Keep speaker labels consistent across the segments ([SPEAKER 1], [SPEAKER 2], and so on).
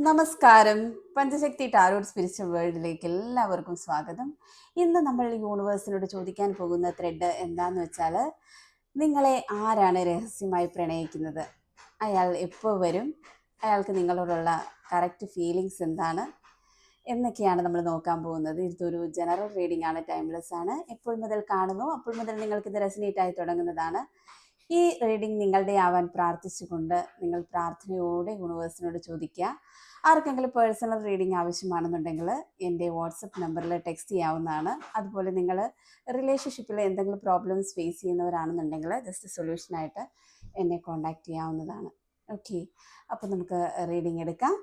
[SPEAKER 1] നമസ്കാരം. പഞ്ചശക്തി tarot spiritual വേൾഡിലേക്ക് എല്ലാവർക്കും സ്വാഗതം. ഇന്ന് നമ്മൾ യൂണിവേഴ്സിനോട് ചോദിക്കാൻ പോകുന്ന ത്രെഡ് എന്താന്ന് വെച്ചാൽ, നിങ്ങളെ ആരാണ് രഹസ്യമായി പ്രണയിക്കുന്നത്? അയാൾ എപ്പോൾ വരും? അയാൾക്ക് നിങ്ങളോടുള്ള കറക്റ്റ് ഫീലിങ്സ് എന്താണ് എന്നൊക്കെയാണ് നമ്മൾ നോക്കാൻ പോകുന്നത്. ഇതൊരു ജനറൽ റീഡിംഗ് ആണ്, ടൈംലെസ് ആണ്. എപ്പോൾ മുതൽ കാണുന്നു അപ്പോൾ മുതൽ നിങ്ങൾക്കിത് റെസനേറ്റ് ആയി തുടങ്ങുന്നതാണ്. ഈ റീഡിംഗ് നിങ്ങളുടെ ആവാൻ പ്രാർത്ഥിച്ചുകൊണ്ട് നിങ്ങൾ പ്രാർത്ഥനയോടെ യൂണിവേഴ്സിനോട് ചോദിക്കുക. ആർക്കെങ്കിലും പേഴ്സണൽ റീഡിംഗ് ആവശ്യമാണെന്നുണ്ടെങ്കിൽ എൻ്റെ വാട്സപ്പ് നമ്പറിൽ ടെക്സ്റ്റ് ചെയ്യാവുന്നതാണ്. അതുപോലെ നിങ്ങൾ റിലേഷൻഷിപ്പിൽ എന്തെങ്കിലും പ്രോബ്ലംസ് ഫേസ് ചെയ്യുന്നവരാണെന്നുണ്ടെങ്കിൽ ജസ്റ്റ് സൊല്യൂഷനായിട്ട് എന്നെ കോൺടാക്റ്റ് ചെയ്യാവുന്നതാണ്. ഓക്കെ, അപ്പോൾ നമുക്ക് റീഡിംഗ് എടുക്കാം.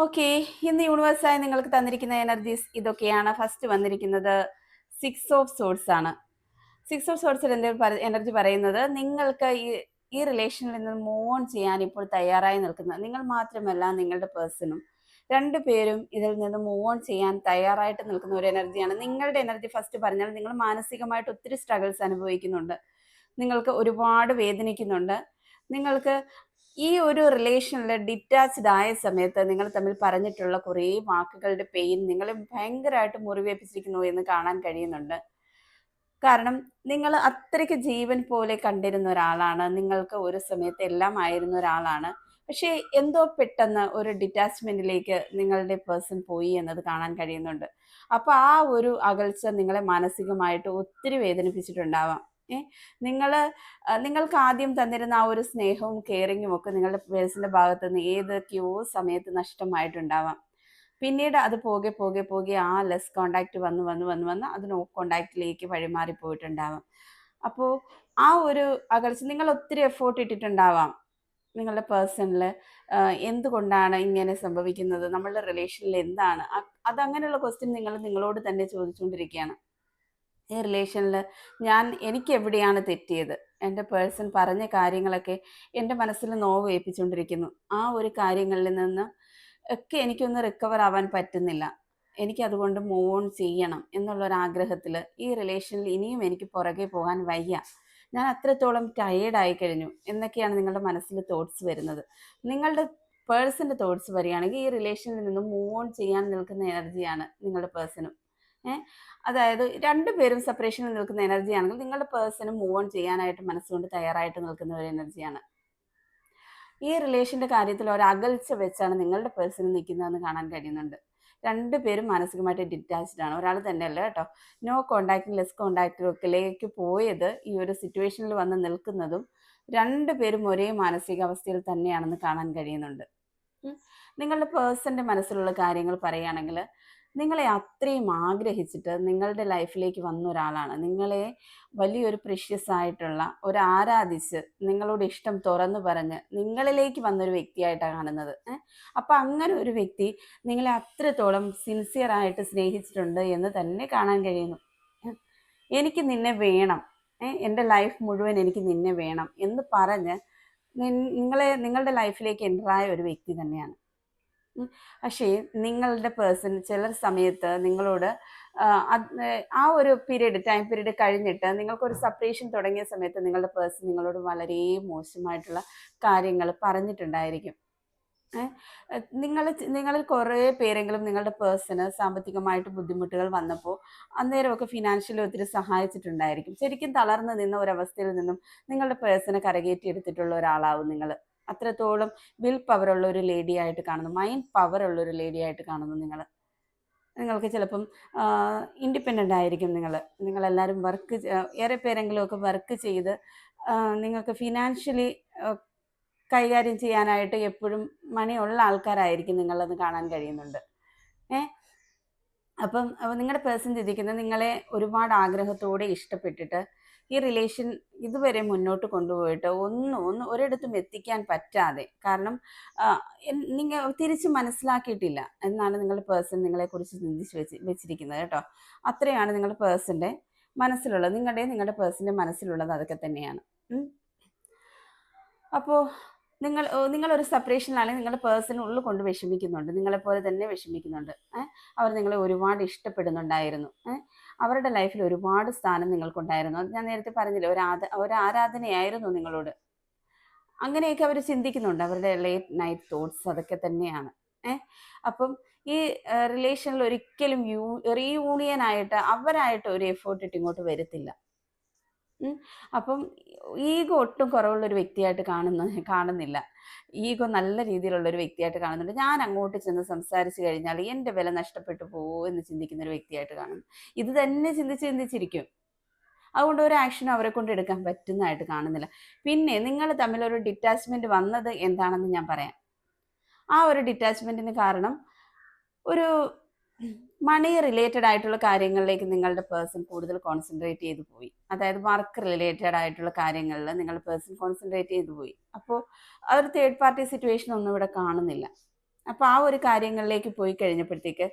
[SPEAKER 1] ഓക്കെ, ഇന്ന് യൂണിവേഴ്സായി നിങ്ങൾക്ക് തന്നിരിക്കുന്ന എനർജീസ് ഇതൊക്കെയാണ്. ഫസ്റ്റ് വന്നിരിക്കുന്നത് 6 ഓഫ് സോർട്സ് ആണ്. 6 ഓഫ് സോർട്സിൽ എനർജി പറയുന്നത്, നിങ്ങൾക്ക് ഈ റിലേഷനിൽ നിന്ന് മൂവ് ഓൺ ചെയ്യാൻ ഇപ്പോൾ തയ്യാറായി നിൽക്കുന്ന നിങ്ങൾ മാത്രമല്ല, നിങ്ങളുടെ പേഴ്സണും രണ്ടുപേരും ഇതിൽ നിന്ന് മൂവ് ഓൺ ചെയ്യാൻ തയ്യാറായിട്ട് നിൽക്കുന്ന ഒരു എനർജിയാണ്. നിങ്ങളുടെ എനർജി ഫസ്റ്റ് പറഞ്ഞാൽ, നിങ്ങൾ മാനസികമായിട്ട് ഒത്തിരി സ്ട്രഗിൾസ് അനുഭവിക്കുന്നുണ്ട്, നിങ്ങൾക്ക് ഒരുപാട് വേദനിക്കുന്നുണ്ട്. നിങ്ങൾക്ക് ഈ ഒരു റിലേഷനിൽ ഡിറ്റാച്ച്ഡ് ആയ സമയത്ത് നിങ്ങൾ തമ്മിൽ പറഞ്ഞിട്ടുള്ള കുറേ വാക്കുകളുടെ പെയിൻ നിങ്ങളെ ഭയങ്കരമായിട്ട് മുറിവേൽപ്പിച്ചിരിക്കുന്നു എന്ന് കാണാൻ കഴിയുന്നുണ്ട്. കാരണം നിങ്ങൾ അത്രയ്ക്ക് ജീവൻ പോലെ കണ്ടിരുന്ന ഒരാളാണ്, നിങ്ങൾക്ക് ഒരു സമയത്ത് എല്ലാം ആയിരുന്ന ഒരാളാണ്. പക്ഷേ എന്തോ പെട്ടെന്ന് ഒരു ഡിറ്റാച്ച്മെന്റിലേക്ക് നിങ്ങളുടെ പേഴ്സൺ പോയി എന്നത് കാണാൻ കഴിയുന്നുണ്ട്. അപ്പോൾ ആ ഒരു അകൽച്ച നിങ്ങളെ മാനസികമായിട്ട് ഒത്തിരി വേദനിപ്പിച്ചിട്ടുണ്ടാവാം. നിങ്ങൾക്ക് ആദ്യം തന്നിരുന്ന ആ ഒരു സ്നേഹവും കെയറിങ്ങും ഒക്കെ നിങ്ങളുടെ പേഴ്സന്റെ ഭാഗത്ത് നിന്ന് ഏതൊക്കെയോ സമയത്ത് നഷ്ടമായിട്ടുണ്ടാവാം. പിന്നീട് അത് പോകെ പോകെ പോകെ ആ ലെസ് കോണ്ടാക്ട് വന്ന് അത് നോ കോണ്ടാക്റ്റിലേക്ക് വഴിമാറിപ്പോയിട്ടുണ്ടാവാം. അപ്പോൾ ആ ഒരു അകൽച്ച, നിങ്ങൾ ഒത്തിരി എഫേർട്ട് ഇട്ടിട്ടുണ്ടാവാം നിങ്ങളുടെ പേഴ്സണിൽ. എന്തുകൊണ്ടാണ് ഇങ്ങനെ സംഭവിക്കുന്നത്, നമ്മളുടെ റിലേഷനിൽ എന്താണ് അതങ്ങനെയുള്ള ക്വസ്റ്റ്യൻ നിങ്ങളോട് തന്നെ ചോദിച്ചുകൊണ്ടിരിക്കുകയാണ്. ഈ റിലേഷനിൽ എനിക്ക് എവിടെയാണ് തെറ്റിയത്? എൻ്റെ പേഴ്സൺ പറഞ്ഞ കാര്യങ്ങളൊക്കെ എൻ്റെ മനസ്സിൽ നോവ് ഏൽപ്പിച്ചുകൊണ്ടിരിക്കുന്നു. ആ ഒരു കാര്യങ്ങളിൽ നിന്ന് ഒക്കെ എനിക്കൊന്ന് റിക്കവർ ആവാൻ പറ്റുന്നില്ല. എനിക്കതുകൊണ്ട് മൂവ് ഓൺ ചെയ്യണം എന്നുള്ളൊരാഗ്രഹത്തിൽ ഈ റിലേഷനിൽ ഇനിയും എനിക്ക് പുറകെ പോകാൻ വയ്യ, ഞാൻ അത്രത്തോളം ടയേർഡായി കഴിഞ്ഞു എന്നൊക്കെയാണ് നിങ്ങളുടെ മനസ്സിൽ തോട്ട്സ് വരുന്നത്. നിങ്ങളുടെ പേഴ്സൻ്റെ തോട്ട്സ് വരികയാണെങ്കിൽ ഈ റിലേഷനിൽ നിന്നും മൂവ് ഓൺ ചെയ്യാൻ നിൽക്കുന്ന എനർജിയാണ് നിങ്ങളുടെ പേഴ്സണും. അതായത് രണ്ടുപേരും സെപ്പറേഷനിൽ നിൽക്കുന്ന എനർജി ആണെങ്കിൽ നിങ്ങളുടെ പേഴ്സണും മൂവ് ഓൺ ചെയ്യാനായിട്ട് മനസ്സുകൊണ്ട് തയ്യാറായിട്ട് നിൽക്കുന്ന ഒരു എനർജിയാണ്. ഈ റിലേഷൻ്റെ കാര്യത്തിൽ ഒരു അകൽച്ച വെച്ചാണ് നിങ്ങളുടെ പേഴ്സൺ നിൽക്കുന്നതെന്ന് കാണാൻ കഴിയുന്നുണ്ട്. രണ്ടുപേരും മാനസികമായിട്ട് ഡിറ്റാച്ച്ഡ് ആണ്. ഒരാൾ തന്നെയല്ല കേട്ടോ. നോ കോണ്ടാക്റ്റും ലെസ് കോണ്ടാക്റ്റിലേക്ക് പോയത് ഈ ഒരു സിറ്റുവേഷനിൽ വന്ന് നിൽക്കുന്നതും രണ്ടുപേരും ഒരേ മാനസികാവസ്ഥയിൽ തന്നെയാണെന്ന് കാണാൻ കഴിയുന്നുണ്ട്. നിങ്ങളുടെ പേഴ്സൻ്റെ മനസ്സിലുള്ള കാര്യങ്ങൾ പറയുകയാണെങ്കിൽ, നിങ്ങളെ അത്രയും ആഗ്രഹിച്ചിട്ട് നിങ്ങളുടെ ലൈഫിലേക്ക് വന്ന ഒരാളാണ്. നിങ്ങളെ വലിയൊരു പ്രീഷ്യസ് ആയിട്ടുള്ള ഒരു ആരാധിച്ച് നിങ്ങളോട് ഇഷ്ടം തുറന്നു പറഞ്ഞ് നിങ്ങളിലേക്ക് വന്നൊരു വ്യക്തിയായിട്ടാണ് കാണുന്നത്. അപ്പം അങ്ങനെ ഒരു വ്യക്തി നിങ്ങളെ അത്രത്തോളം സിൻസിയറായിട്ട് സ്നേഹിച്ചിട്ടുണ്ട് എന്ന് തന്നെ കാണാൻ കഴിയുന്നു. എനിക്ക് നിന്നെ വേണം, എൻ്റെ ലൈഫ് മുഴുവൻ എനിക്ക് നിന്നെ വേണം എന്ന് പറഞ്ഞ് നിങ്ങളുടെ ലൈഫിലേക്ക് എൻ്ററായ ഒരു വ്യക്തി തന്നെയാണ്. പക്ഷേ നിങ്ങളുടെ പേഴ്സൺ ചില സമയത്ത് നിങ്ങളോട് ആ ഒരു ടൈം പീരീഡ് കഴിഞ്ഞിട്ട് നിങ്ങൾക്കൊരു സെപ്പറേഷൻ തുടങ്ങിയ സമയത്ത് നിങ്ങളുടെ പേഴ്സൺ നിങ്ങളോട് വളരെ മോശമായിട്ടുള്ള കാര്യങ്ങൾ പറഞ്ഞിട്ടുണ്ടായിരിക്കും. നിങ്ങളിൽ കുറേ പേരെങ്കിലും നിങ്ങളുടെ പേഴ്സണ് സാമ്പത്തികമായിട്ട് ബുദ്ധിമുട്ടുകൾ വന്നപ്പോൾ അന്നേരമൊക്കെ ഫിനാൻഷ്യലി ഒത്തിരി സഹായിച്ചിട്ടുണ്ടായിരിക്കും. ശരിക്കും തളർന്നു നിന്ന ഒരവസ്ഥയിൽ നിന്നും നിങ്ങളുടെ പേഴ്സണെ കരകയറ്റിയെടുത്തിട്ടുള്ള ഒരാളാവും നിങ്ങൾ. അത്രത്തോളം വിൽ പവറുള്ള ഒരു ലേഡി ആയിട്ട് കാണുന്നു, മൈൻഡ് പവറുള്ള ഒരു ലേഡി ആയിട്ട് കാണുന്നു നിങ്ങൾക്ക് ചിലപ്പം ഇൻഡിപെൻഡൻ്റ് ആയിരിക്കും. നിങ്ങളെല്ലാവരും ഏറെ പേരെങ്കിലുമൊക്കെ വർക്ക് ചെയ്ത് നിങ്ങൾക്ക് ഫിനാൻഷ്യലി കൈകാര്യം ചെയ്യാനായിട്ട് എപ്പോഴും മണിയുള്ള ആൾക്കാരായിരിക്കും നിങ്ങളെന്ന് കാണാൻ കഴിയുന്നുണ്ട്. അപ്പം നിങ്ങളുടെ പേഴ്സൺ ചിന്തിക്കുന്നത് നിങ്ങളെ ഒരുപാട് ആഗ്രഹത്തോടെ ഇഷ്ടപ്പെട്ടിട്ട് ഈ റിലേഷൻ ഇതുവരെ മുന്നോട്ട് കൊണ്ടുപോയിട്ട് ഒരിടത്തും എത്തിക്കാൻ പറ്റാതെ, കാരണം നിങ്ങൾ തിരിച്ച് മനസ്സിലാക്കിയിട്ടില്ല എന്നാണ് നിങ്ങളുടെ പേഴ്സൺ നിങ്ങളെക്കുറിച്ച് വെച്ചിരിക്കുന്നത് കേട്ടോ. അത്രയാണ് നിങ്ങളുടെ പേഴ്സൻ്റെ മനസ്സിലുള്ളത്, നിങ്ങളുടെ പേഴ്സൻ്റെ മനസ്സിലുള്ളത് അതൊക്കെ തന്നെയാണ്. അപ്പോൾ നിങ്ങളൊരു സെപ്പറേഷനിലാണെങ്കിൽ നിങ്ങളുടെ പേഴ്സൺ ഉള്ളിൽ കൊണ്ട് വിഷമിക്കുന്നുണ്ട്, നിങ്ങളെപ്പോലെ തന്നെ വിഷമിക്കുന്നുണ്ട്. അവർ നിങ്ങളെ ഒരുപാട് ഇഷ്ടപ്പെടുന്നുണ്ടായിരുന്നു. അവരുടെ ലൈഫിൽ ഒരുപാട് സ്ഥാനം നിങ്ങൾക്കുണ്ടായിരുന്നു. അത് ഞാൻ നേരത്തെ പറഞ്ഞില്ലേ, ഒരു ആരാധനയായിരുന്നു നിങ്ങളോട്. അങ്ങനെയൊക്കെ അവർ ചിന്തിക്കുന്നുണ്ട്, അവരുടെ ലേറ്റ് നൈറ്റ് തോട്ട്സ് അതൊക്കെ തന്നെയാണ്. അപ്പം ഈ റിലേഷനിൽ ഒരിക്കലും റീയൂണിയൻ ആയിട്ട് അവരായിട്ട് ഒരു എഫേർട്ട് ഇട്ട് ഇങ്ങോട്ട് വരത്തില്ല. അപ്പം ഈഗോ ഒട്ടും കുറവുള്ളൊരു വ്യക്തിയായിട്ട് കാണുന്നില്ല. ഈഗോ നല്ല രീതിയിലുള്ള ഒരു വ്യക്തിയായിട്ട് കാണുന്നുണ്ട്. ഞാൻ അങ്ങോട്ട് ചെന്ന് സംസാരിച്ചു കഴിഞ്ഞാൽ എൻ്റെ വില നഷ്ടപ്പെട്ടു പോകുമോ എന്ന് ചിന്തിക്കുന്ന ഒരു വ്യക്തിയായിട്ട് കാണുന്നു. ഇത് തന്നെ ചിന്തിച്ചിരിക്കും. അതുകൊണ്ട് ഒരു ആക്ഷനും അവരെ കൊണ്ട് എടുക്കാൻ പറ്റുന്നതായിട്ട് കാണുന്നില്ല. പിന്നെ നിങ്ങൾ തമ്മിലൊരു ഡിറ്റാച്ച്മെന്റ് വന്നത് എന്താണെന്ന് ഞാൻ പറയാം. ആ ഒരു ഡിറ്റാച്ച്മെന്റിന് കാരണം ഒരു മണി റിലേറ്റഡ് ആയിട്ടുള്ള കാര്യങ്ങളിലേക്ക് നിങ്ങളുടെ പേഴ്സൺ കൂടുതൽ കോൺസെൻട്രേറ്റ് ചെയ്തു പോയി. അതായത് വർക്ക് റിലേറ്റഡ് ആയിട്ടുള്ള കാര്യങ്ങളിൽ നിങ്ങളുടെ പേഴ്സൺ കോൺസെൻട്രേറ്റ് ചെയ്തു പോയി. അപ്പോൾ ആ ഒരു തേർഡ് പാർട്ടി സിറ്റുവേഷൻ ഒന്നും ഇവിടെ കാണുന്നില്ല. അപ്പോൾ ആ ഒരു കാര്യങ്ങളിലേക്ക് പോയി കഴിഞ്ഞപ്പോഴത്തേക്ക്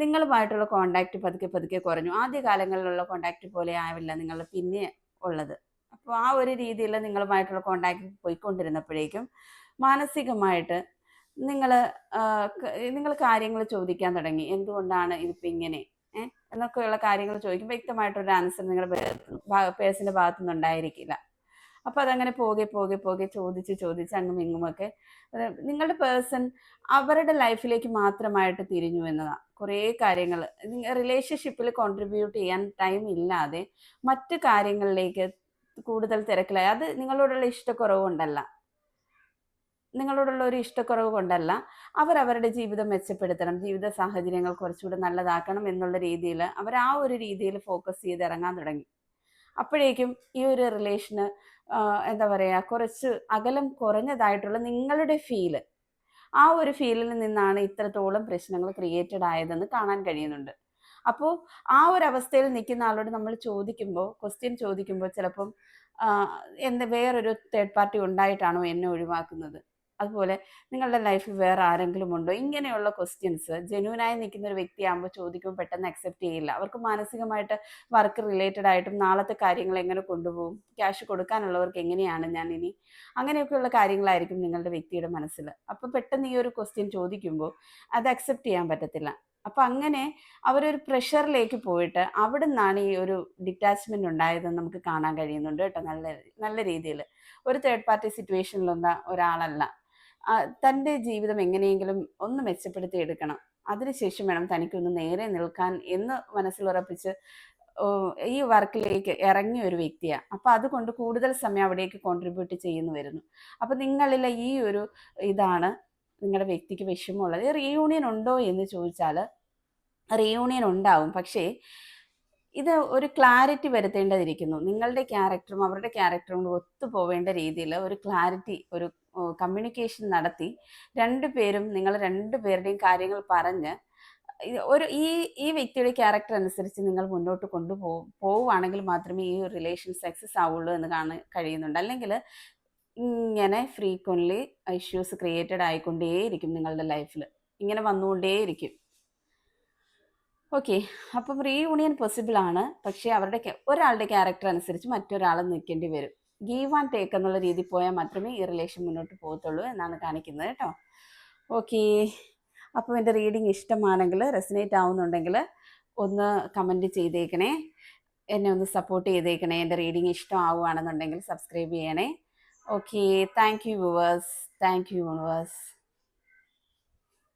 [SPEAKER 1] നിങ്ങളുമായിട്ടുള്ള കോണ്ടാക്ട് പതുക്കെ കുറഞ്ഞു. ആദ്യ കാലങ്ങളിലുള്ള കോണ്ടാക്ട് പോലെ ആവില്ല നിങ്ങൾ പിന്നെ ഉള്ളത്. അപ്പോൾ ആ ഒരു രീതിയിൽ നിങ്ങളുമായിട്ടുള്ള കോണ്ടാക്ട് പോയിക്കൊണ്ടിരുന്നപ്പോഴേക്കും മാനസികമായിട്ട് നിങ്ങൾ കാര്യങ്ങൾ ചോദിക്കാൻ തുടങ്ങി. എന്തുകൊണ്ടാണ് ഇതിപ്പോൾ ഇങ്ങനെ എന്നൊക്കെയുള്ള കാര്യങ്ങൾ ചോദിക്കുമ്പോൾ വ്യക്തമായിട്ടൊരു ആൻസർ നിങ്ങളുടെ പേഴ്സൻ്റെ ഭാഗത്തുനിന്ന് ഉണ്ടായിരിക്കില്ല. അപ്പോൾ അതങ്ങനെ പോകെ ചോദിച്ച് അങ്ങും ഇങ്ങുമൊക്കെ നിങ്ങളുടെ പേഴ്സൺ അവരുടെ ലൈഫിലേക്ക് മാത്രമായിട്ട് തിരിഞ്ഞു എന്നതാണ്. കുറേ കാര്യങ്ങൾ റിലേഷൻഷിപ്പിൽ കോൺട്രിബ്യൂട്ട് ചെയ്യാൻ ടൈം ഇല്ലാതെ മറ്റു കാര്യങ്ങളിലേക്ക് കൂടുതൽ തിരക്കിലായി. അത് നിങ്ങളോടുള്ള ഇഷ്ടക്കുറവ് ഒരു ഇഷ്ടക്കുറവ് കൊണ്ടല്ല. അവരവരുടെ ജീവിതം മെച്ചപ്പെടുത്തണം, ജീവിത സാഹചര്യങ്ങൾ കുറച്ചുകൂടി നല്ലതാക്കണം എന്നുള്ള രീതിയിൽ അവർ ആ ഒരു രീതിയിൽ ഫോക്കസ് ചെയ്ത് ഇറങ്ങാൻ തുടങ്ങി. അപ്പോഴേക്കും ഈ ഒരു റിലേഷന് എന്താ പറയുക, കുറച്ച് അകലം കുറഞ്ഞതായിട്ടുള്ള നിങ്ങളുടെ ഫീല്, ആ ഒരു ഫീലിൽ നിന്നാണ് ഇത്രത്തോളം പ്രശ്നങ്ങൾ ക്രിയേറ്റഡ് ആയതെന്ന് കാണാൻ കഴിയുന്നുണ്ട്. അപ്പോൾ ആ ഒരു അവസ്ഥയിൽ നിൽക്കുന്ന ആളോട് നമ്മൾ ക്വസ്റ്റ്യൻ ചോദിക്കുമ്പോൾ ചിലപ്പം വേറൊരു തേർഡ് പാർട്ടി ഉണ്ടായിട്ടാണോ എന്നെ ഒഴിവാക്കുന്നത്, അതുപോലെ നിങ്ങളുടെ ലൈഫിൽ വേറെ ആരെങ്കിലും ഉണ്ടോ, ഇങ്ങനെയുള്ള ക്വസ്റ്റ്യൻസ് ജെന്യൂനായി നിൽക്കുന്ന ഒരു വ്യക്തിയാകുമ്പോൾ ചോദിക്കുമ്പോൾ പെട്ടെന്ന് അക്സെപ്റ്റ് ചെയ്യില്ല. അവർക്ക് മാനസികമായിട്ട് വർക്ക് റിലേറ്റഡ് ആയിട്ടും നാളത്തെ കാര്യങ്ങൾ എങ്ങനെ കൊണ്ടുപോകും, ക്യാഷ് കൊടുക്കാനുള്ളവർക്ക് എങ്ങനെയാണ് ഞാൻ ഇനി, അങ്ങനെയൊക്കെയുള്ള കാര്യങ്ങളായിരിക്കും നിങ്ങളുടെ വ്യക്തിയുടെ മനസ്സിൽ. അപ്പോൾ പെട്ടെന്ന് ഈ ഒരു ക്വസ്റ്റ്യൻ ചോദിക്കുമ്പോൾ അത് അക്സെപ്റ്റ് ചെയ്യാൻ പറ്റത്തില്ല. അപ്പം അങ്ങനെ അവരൊരു പ്രഷറിലേക്ക് പോയിട്ട് അവിടെ നിന്നാണ് ഈ ഒരു ഡിറ്റാച്ച്മെന്റ് ഉണ്ടായതെന്ന് നമുക്ക് കാണാൻ കഴിയുന്നുണ്ട് കേട്ടോ. നല്ല രീതിയിൽ ഒരു തേർഡ് പാർട്ടി സിറ്റുവേഷനിലൊന്ന ഒരാളല്ല. തൻ്റെ ജീവിതം എങ്ങനെയെങ്കിലും ഒന്ന് മെച്ചപ്പെടുത്തി എടുക്കണം, അതിനുശേഷം വേണം തനിക്കൊന്ന് നേരെ നിൽക്കാൻ എന്ന് മനസ്സിലുറപ്പിച്ച് ഈ വർക്കിലേക്ക് ഇറങ്ങിയ ഒരു വ്യക്തിയാണ്. അപ്പം അതുകൊണ്ട് കൂടുതൽ സമയം അവിടേക്ക് കോൺട്രിബ്യൂട്ട് ചെയ്യുന്നു വരുന്നു. അപ്പം നിങ്ങളിലെ ഈ ഒരു ഇതാണ് നിങ്ങളുടെ വ്യക്തിക്ക് വിഷമമുള്ളത്. റീയൂണിയൻ ഉണ്ടോ എന്ന് ചോദിച്ചാൽ റീയൂണിയൻ ഉണ്ടാവും, പക്ഷേ ഇത് ഒരു ക്ലാരിറ്റി വരുത്തേണ്ടതിരിക്കുന്നു. നിങ്ങളുടെ ക്യാരക്ടറും അവരുടെ ക്യാരക്ടറും കൂടി ഒത്തുപോവേണ്ട രീതിയിൽ ഒരു ക്ലാരിറ്റി, ഒരു കമ്മ്യൂണിക്കേഷൻ നടത്തി നിങ്ങൾ രണ്ടുപേരുടെയും കാര്യങ്ങൾ പറഞ്ഞ് ഈ വ്യക്തിയുടെ ക്യാരക്ടർ അനുസരിച്ച് നിങ്ങൾ മുന്നോട്ട് പോവുകയാണെങ്കിൽ മാത്രമേ ഈ റിലേഷൻ സക്സസ് ആവുള്ളൂ എന്ന് കാണാൻ കഴിയുന്നുണ്ട്. അല്ലെങ്കിൽ ഇങ്ങനെ ഫ്രീക്വൻലി ഇഷ്യൂസ് ക്രിയേറ്റഡ് ആയിക്കൊണ്ടേയിരിക്കും നിങ്ങളുടെ ലൈഫിൽ, ഇങ്ങനെ വന്നുകൊണ്ടേയിരിക്കും. ഓക്കെ, അപ്പം റീയൂണിയൻ പോസിബിൾ ആണ്, പക്ഷേ ഒരാളുടെ ക്യാരക്ടർ അനുസരിച്ച് മറ്റൊരാൾ നിൽക്കേണ്ടി വരും. ഗീവ് ആൻഡ് ടേക്ക് എന്നുള്ള രീതി പോയാൽ മാത്രമേ ഈ റിലേഷൻ മുന്നോട്ട് പോകത്തുള്ളൂ എന്നാണ് കാണിക്കുന്നത് കേട്ടോ. ഓക്കെ, അപ്പോൾ എൻ്റെ റീഡിങ് ഇഷ്ടമാണെങ്കിൽ, റെസനേറ്റ് ആവുന്നുണ്ടെങ്കിൽ ഒന്ന് കമൻറ്റ് ചെയ്തേക്കണേ, എന്നെ ഒന്ന് സപ്പോർട്ട് ചെയ്തേക്കണേ. എൻ്റെ റീഡിങ് ഇഷ്ടമാവുകയാണെന്നുണ്ടെങ്കിൽ സബ്സ്ക്രൈബ് ചെയ്യണേ. Okay, thank you viewers, thank you universe.